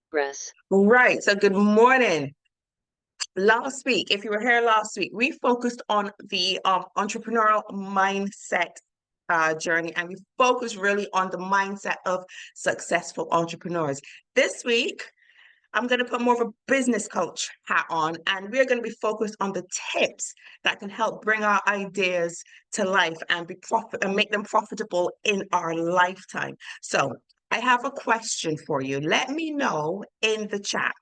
Press. Right. So good morning. Last week, if you were here last week, we focused on the entrepreneurial mindset journey, and we focused really on the mindset of successful entrepreneurs. This week, I'm going to put more of a business coach hat on, and we're going to be focused on the tips that can help bring our ideas to life and be profit and make them profitable in our lifetime. So I have a question for you. Let me know in the chat.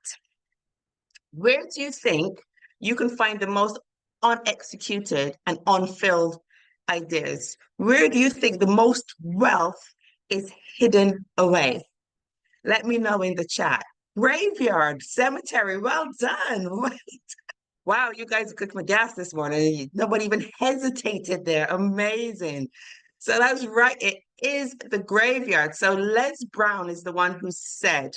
Where do you think you can find the most unexecuted and unfilled ideas? Where do you think the most wealth is hidden away? Let me know in the chat. Graveyard, cemetery, well done. Wow, you guys cooked my gas this morning. Nobody even hesitated there. Amazing. So that's right. It is the graveyard. So Les Brown is the one who said,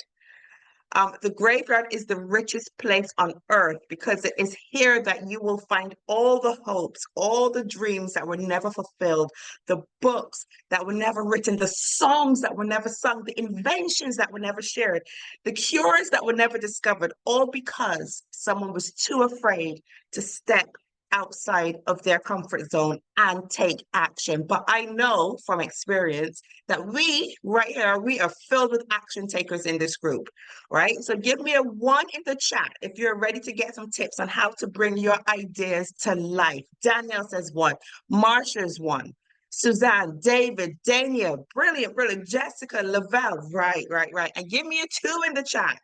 the graveyard is the richest place on earth because it is here that you will find all the hopes, all the dreams that were never fulfilled, the books that were never written, the songs that were never sung, the inventions that were never shared, the cures that were never discovered, all because someone was too afraid to step outside of their comfort zone and take action. But I know from experience that we right here, we are filled with action takers in this group, right? So give me a one in the chat if you're ready to get some tips on how to bring your ideas to life. Danielle says one. Marsha's one. Suzanne, David, Dania, brilliant, brilliant. Jessica, Lavelle, right. And give me a two in the chat.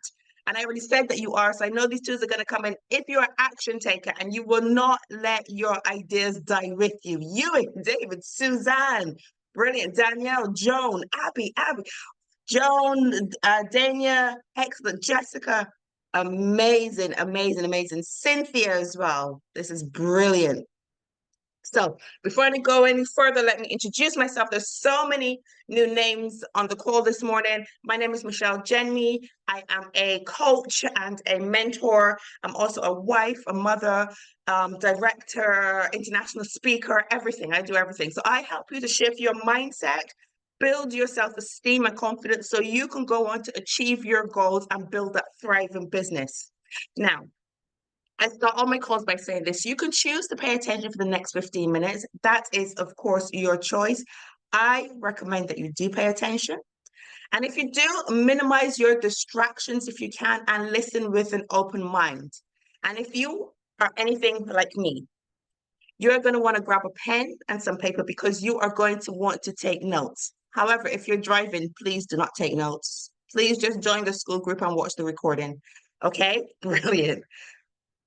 And I already said that you are, so I know these twos are going to come in if you're an action taker and you will not let your ideas die with you. Ewing, David, Suzanne, brilliant. Danielle, Joan, Abby, Joan, Dania, excellent. Jessica, amazing. Cynthia as well. This is brilliant. So before I go any further, let me introduce myself. There's so many new names on the call this morning. My name is Michelle Jenny. I am a coach and a mentor. I'm also a wife, a mother, director, international speaker, everything. I do everything. So I help you to shift your mindset, build your self-esteem and confidence so you can go on to achieve your goals and build that thriving business. Now, I start all my calls by saying this. You can choose to pay attention for the next 15 minutes. That is, of course, your choice. I recommend that you do pay attention. And if you do, minimize your distractions if you can and listen with an open mind. And if you are anything like me, you're going to want to grab a pen and some paper because you are going to want to take notes. However, if you're driving, please do not take notes. Please just join the school group and watch the recording. Okay? Brilliant.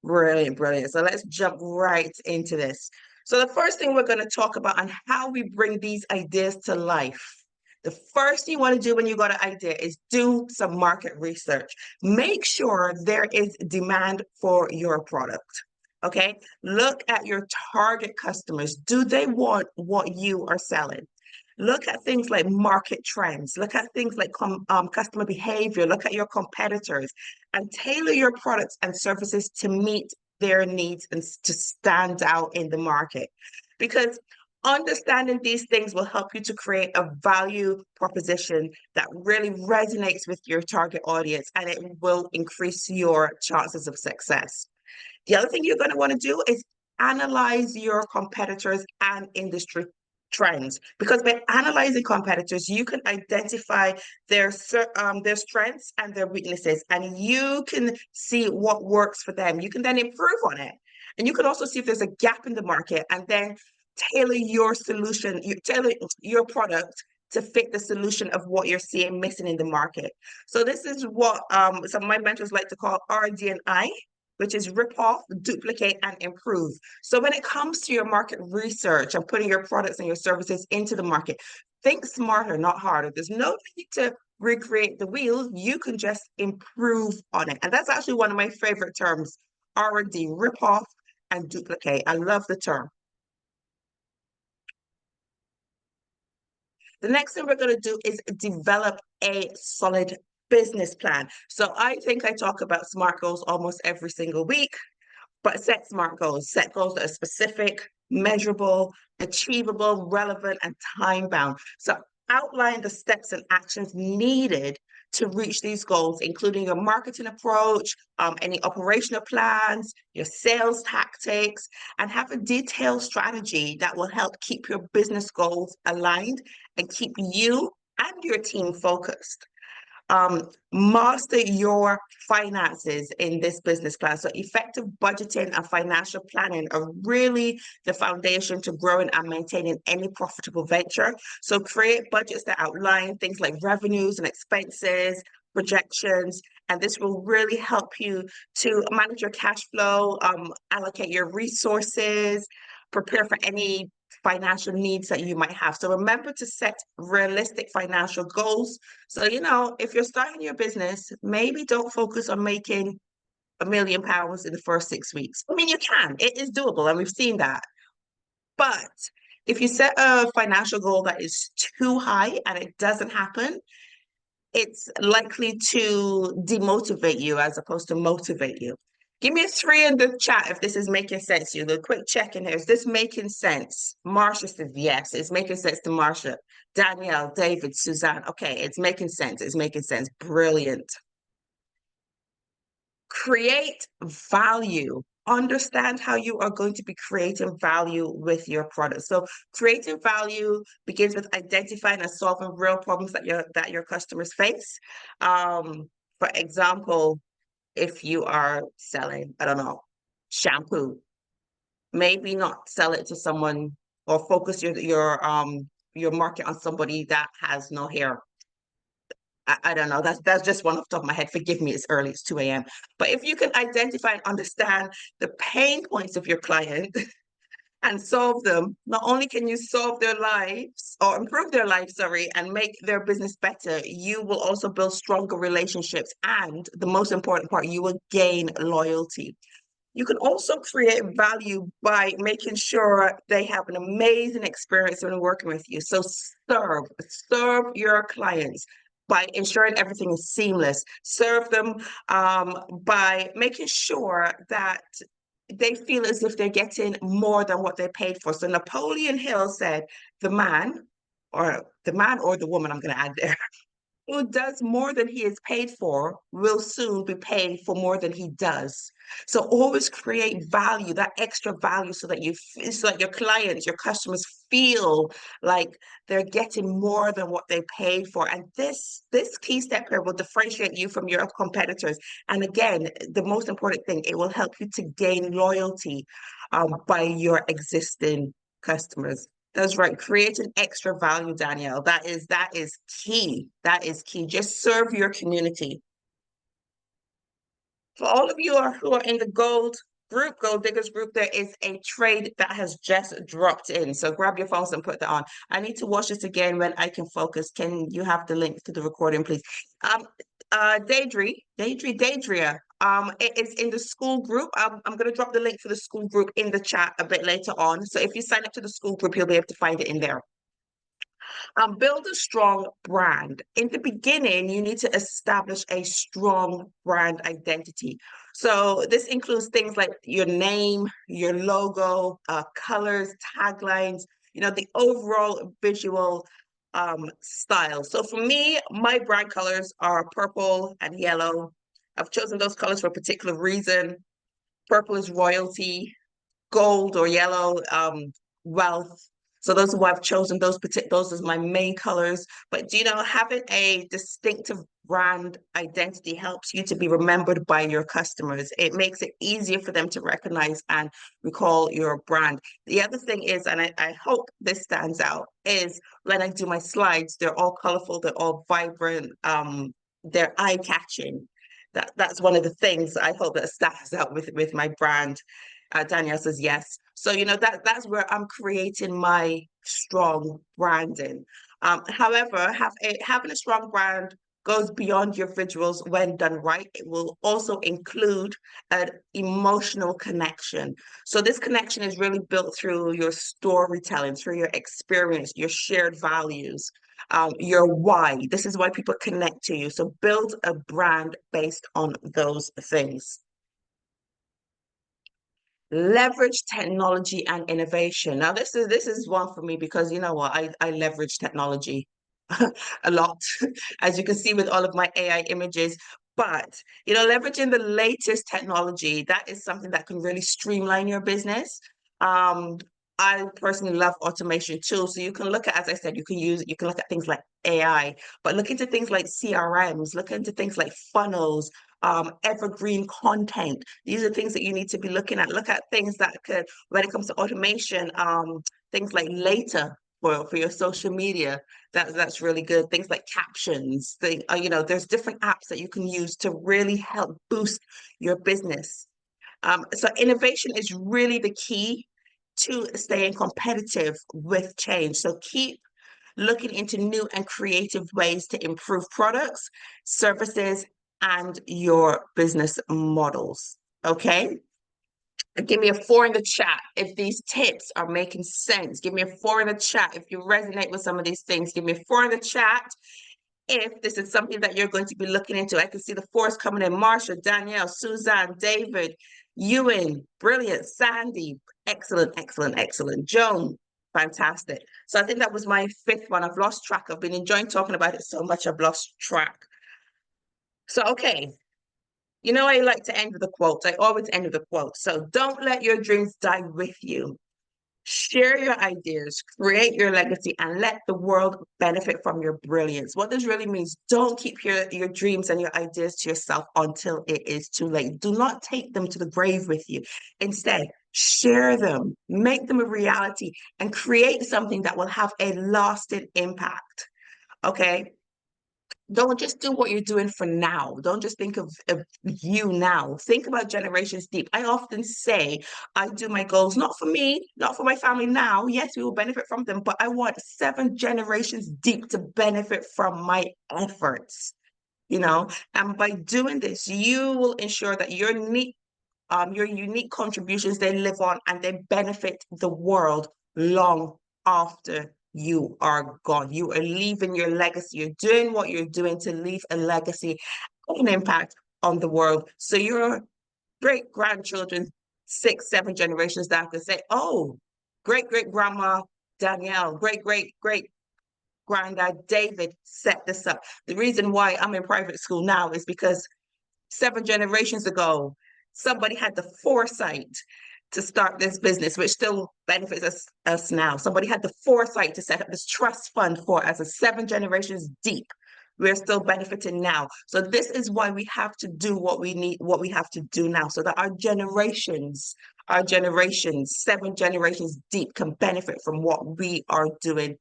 Brilliant. So let's jump right into this. So the first thing we're going to talk about on how we bring these ideas to life. The first thing you want to do when you got an idea is do some market research. Make sure there is demand for your product. Okay, look at your target customers. Do they want what you are selling? Look at things like market trends. Look at things like customer behavior. Look at your competitors and tailor your products and services to meet their needs and to stand out in the market. Because understanding these things will help you to create a value proposition that really resonates with your target audience and it will increase your chances of success. The other thing you're going to want to do is analyze your competitors and industry trends because by analyzing competitors you can identify their strengths and their weaknesses and you can see what works for them. You can then improve on it and you can also see if there's a gap in the market and then tailor your solution, you tailor your product to fit the solution of what you're seeing missing in the market. So this is what some of my mentors like to call RD&I, which is rip off, duplicate, and improve. So when it comes to your market research and putting your products and your services into the market, think smarter, not harder. There's no need to recreate the wheel. You can just improve on it. And that's actually one of my favorite terms, R&D, rip off and duplicate. I love the term. The next thing we're going to do is develop a solid business plan. So I think I talk about SMART goals almost every single week, but set SMART goals, set goals that are specific, measurable, achievable, relevant, and time bound. So outline the steps and actions needed to reach these goals, including your marketing approach, any operational plans, your sales tactics, and have a detailed strategy that will help keep your business goals aligned and keep you and your team focused. Master your finances in this business plan. So effective budgeting and financial planning are really the foundation to growing and maintaining any profitable venture. So create budgets that outline things like revenues and expenses, projections, and this will really help you to manage your cash flow, allocate your resources, prepare for any financial needs that you might have. So remember to set realistic financial goals. So, if you're starting your business, maybe don't focus on making £1 million in the first 6 weeks. I mean, you can, it is doable, and we've seen that. But if you set a financial goal that is too high and it doesn't happen, it's likely to demotivate you as opposed to motivate you. Give me a 3 in the chat if this is making sense to you. The quick check in here. Is this making sense? Marsha says yes, it's making sense to Marsha. Danielle, David, Suzanne. Okay, it's making sense. It's making sense. Brilliant. Create value. Understand how you are going to be creating value with your product. So creating value begins with identifying and solving real problems that your customers face. For example, if you are selling, I don't know, shampoo, maybe not sell it to someone or focus your market on somebody that has no hair. I don't know. That's just one off the top of my head. Forgive me, it's early, it's 2 a.m. But if you can identify and understand the pain points of your client and solve them, not only can you solve their lives or improve their lives, sorry, and make their business better, you will also build stronger relationships. And the most important part, you will gain loyalty. You can also create value by making sure they have an amazing experience when working with you. So serve your clients by ensuring everything is seamless. Serve them by making sure that they feel as if they're getting more than what they paid for. So Napoleon Hill said, the man or the woman, I'm going to add there, who does more than he is paid for will soon be paid for more than he does. So always create value, that extra value, so that your clients, your customers feel like they're getting more than what they paid for. And this key step here will differentiate you from your competitors. And again, the most important thing, it will help you to gain loyalty by your existing customers. That's right. Creating extra value, Danielle. That is key. That is key. Just serve your community. For all of you who are in the Gold Diggers group, there is a trade that has just dropped in. So grab your phones and put that on. I need to watch this again when I can focus. Can you have the link to the recording, please? Daedria, it is in the Skool group. I'm going to drop the link for the Skool group in the chat a bit later on. So if you sign up to the Skool group, you'll be able to find it in there. Build a strong brand. In the beginning, you need to establish a strong brand identity. So this includes things like your name, your logo, colors, taglines, the overall visual style. So for me, my brand colors are purple and yellow. I've chosen those colors for a particular reason. Purple is royalty, gold or yellow, wealth. So those are why I've chosen those as my main colors. But having a distinctive brand identity helps you to be remembered by your customers. It makes it easier for them to recognize and recall your brand. The other thing is, and I hope this stands out, is when I do my slides, they're all colorful, they're all vibrant, they're eye-catching. That's one of the things I hope that stands out with my brand. Danielle says yes. So that's where I'm creating my strong branding. However, having a strong brand goes beyond your visuals when done right. It will also include an emotional connection. So this connection is really built through your storytelling, through your experience, your shared values, your why. This is why people connect to you. So build a brand based on those things. Leverage technology and innovation. Now, this is one for me because you know what? I leverage technology a lot, as you can see with all of my AI images. But, you know, leveraging the latest technology, that is something that can really streamline your business. Um, I personally love automation too. So you can look at, as I said, you can look at things like AI, but look into things like CRMs, look into things like funnels, evergreen content. These are things that you need to be looking at. Look at things that could, when it comes to automation, things like later for your social media. That's really good. Things like captions. You know, there's different apps that you can use to really help boost your business. So innovation is really the key to staying competitive with change. So keep looking into new and creative ways to improve products, services, and your business models. Okay. Give me a 4 in the chat if these tips are making sense. Give me a 4 in the chat if you resonate with some of these things. Give me a 4 in the chat if this is something that you're going to be looking into. I can see the 4s coming in. Marsha, Danielle, Suzanne, David, Ewan, brilliant. Sandy, excellent, excellent, excellent. Joan, fantastic. So I think that was my 5th one. I've lost track. I've been enjoying talking about it so much, I've lost track. So, okay. You know, I like to end with a quote. I always end with a quote. So don't let your dreams die with you. Share your ideas, create your legacy, and let the world benefit from your brilliance. What this really means, don't keep your dreams and your ideas to yourself until it is too late. Do not take them to the grave with you. Instead, share them, make them a reality, and create something that will have a lasting impact. Okay? Don't just do what you're doing for now. Don't just think of you now. Think about generations deep. I often say I do my goals not for me, not for my family now. Yes, we will benefit from them, but I want 7 generations deep to benefit from my efforts, you know? And by doing this, you will ensure that your unique contributions, they live on and they benefit the world long after you are gone. You are leaving your legacy. You're doing what you're doing to leave a legacy, an impact on the world. So your great grandchildren, 6, 7 generations down can say, oh, great great grandma Danielle, great granddad David set this up. The reason why I'm in private school now is because 7 generations ago, somebody had the foresight to start this business, which still benefits us now. Somebody had the foresight to set up this trust fund for us, as 7 generations deep. We're still benefiting now. So this is why we have to do what we need, what we have to do now, so that our generations, 7 generations deep, can benefit from what we are doing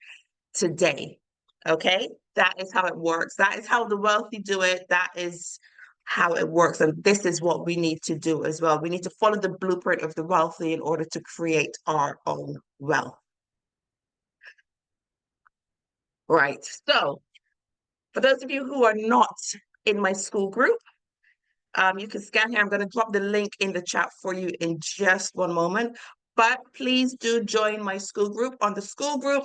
today. Okay, that is how it works. That is how the wealthy do it. That is how it works. And this is what we need to do as well. We need to follow the blueprint of the wealthy in order to create our own wealth. Right. So for those of you who are not in my Skool group, you can scan here. I'm going to drop the link in the chat for you in just one moment. But please do join my Skool group. On the Skool group,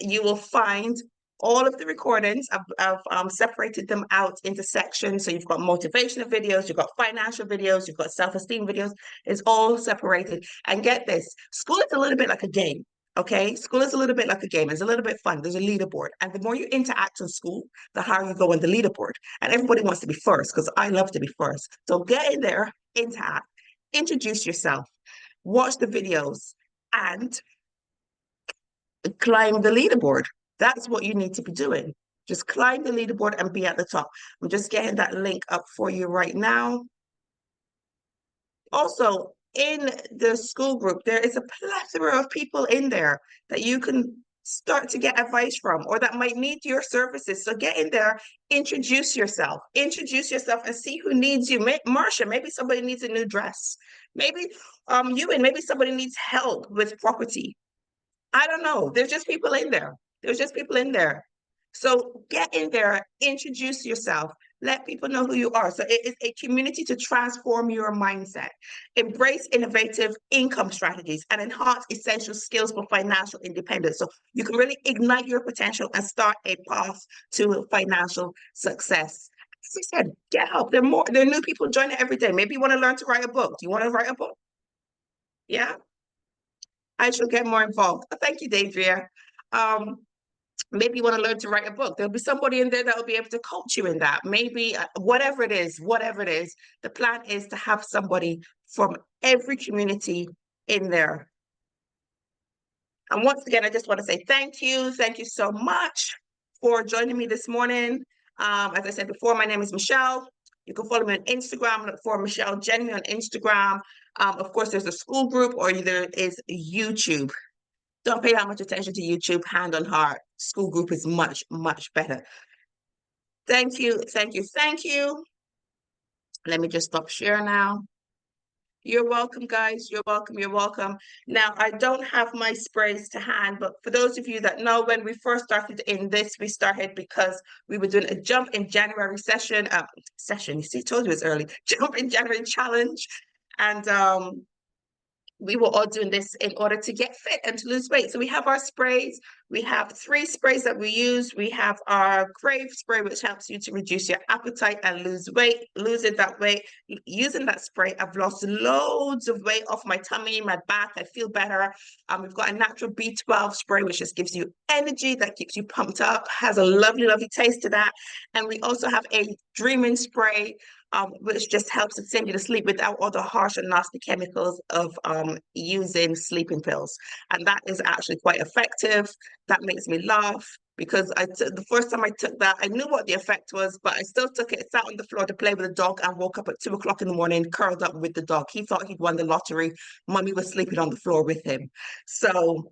you will find all of the recordings. I've separated them out into sections. So you've got motivational videos, you've got financial videos, you've got self-esteem videos. It's all separated. And get this, Skool is a little bit like a game. Okay, Skool is a little bit like a game. It's a little bit fun. There's a leaderboard. And the more you interact in Skool, the higher you go in the leaderboard. And everybody wants to be first, because I love to be first. So get in there, interact, introduce yourself, watch the videos, and climb the leaderboard. That's what you need to be doing. Just climb the leaderboard and be at the top. I'm just getting that link up for you right now. Also, in the Skool group, there is a plethora of people in there that you can start to get advice from, or that might need your services. So get in there, introduce yourself and see who needs you. Marsha, maybe somebody needs a new dress. Maybe Ewan, maybe somebody needs help with property. I don't know. There's just people in there. So get in there, introduce yourself, let people know who you are. So it is a community to transform your mindset, embrace innovative income strategies, and enhance essential skills for financial independence. So you can really ignite your potential and start a path to financial success. As I said, get help. There are new people joining every day. Maybe you want to learn to write a book. Do you want to write a book? Yeah. I shall get more involved. Thank you, Deidre. Maybe you want to learn to write a book. There'll be somebody in there that will be able to coach you in that. Maybe whatever it is, the plan is to have somebody from every community in there. And once again, I just want to say thank you. Thank you so much for joining me this morning. As I said before, my name is Michelle. You can follow me on Instagram. Look for Michelle Jenny on Instagram. Of course, there's a school group, or there is YouTube. Don't pay that much attention to YouTube, hand on heart. School group is much, much better. Thank you, thank you, thank you. Let me just stop share now. You're welcome, guys. You're welcome. You're welcome. Now, I don't have my sprays to hand, but for those of you that know, when we first started in this, we started because we were doing a jump in January session. You see, told you it's early. Jump in January challenge. And we were all doing this in order to get fit and to lose weight. So we have our sprays. We have 3 sprays that we use. We have our Crave spray, which helps you to reduce your appetite and lose weight. Losing that weight, using that spray, I've lost loads of weight off my tummy, my back. I feel better. We've got a natural B12 spray, which just gives you energy, that keeps you pumped up, has a lovely, lovely taste to that. And we also have a dreaming spray, which just helps to send you to sleep without all the harsh and nasty chemicals of using sleeping pills. And that is actually quite effective. That makes me laugh, because the first time I took that, I knew what the effect was, but I still took it, sat on the floor to play with the dog, and woke up at 2 o'clock in the morning, curled up with the dog. He thought he'd won the lottery. Mummy was sleeping on the floor with him. So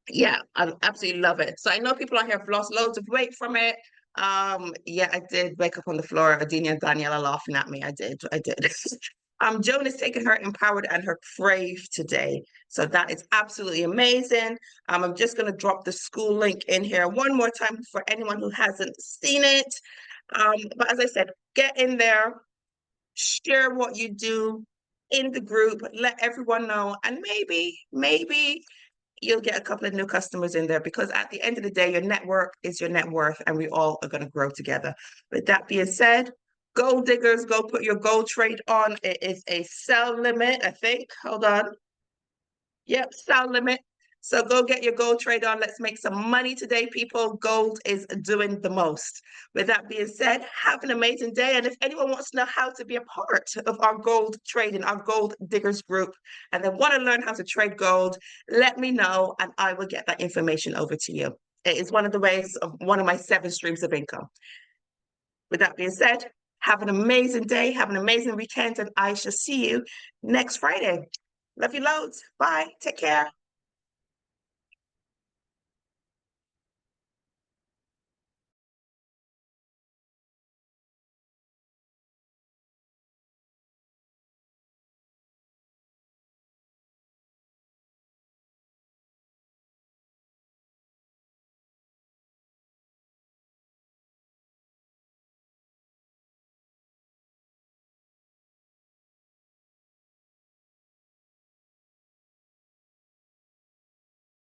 yeah, I absolutely love it. So I know people out here have lost loads of weight from it. Yeah, I did wake up on the floor. Adina and Daniela laughing at me. I did. Joan is taking her Empowered and her Crave today. So that is absolutely amazing. I'm just going to drop the school link in here one more time for anyone who hasn't seen it. But as I said, get in there, share what you do in the group, let everyone know, and maybe you'll get a couple of new customers in there, because at the end of the day, your network is your net worth, and we all are going to grow together. With that being said, gold diggers, go put your gold trade on. It is a sell limit, I think. Hold on. Yep, sell limit. So go get your gold trade on. Let's make some money today, people. Gold is doing the most. With that being said, have an amazing day. And if anyone wants to know how to be a part of our gold trading, our gold diggers group, and they want to learn how to trade gold, let me know and I will get that information over to you. It is one of the ways of one of my 7 streams of income. With that being said, have an amazing day, have an amazing weekend, and I shall see you next Friday. Love you loads. Bye. Take care.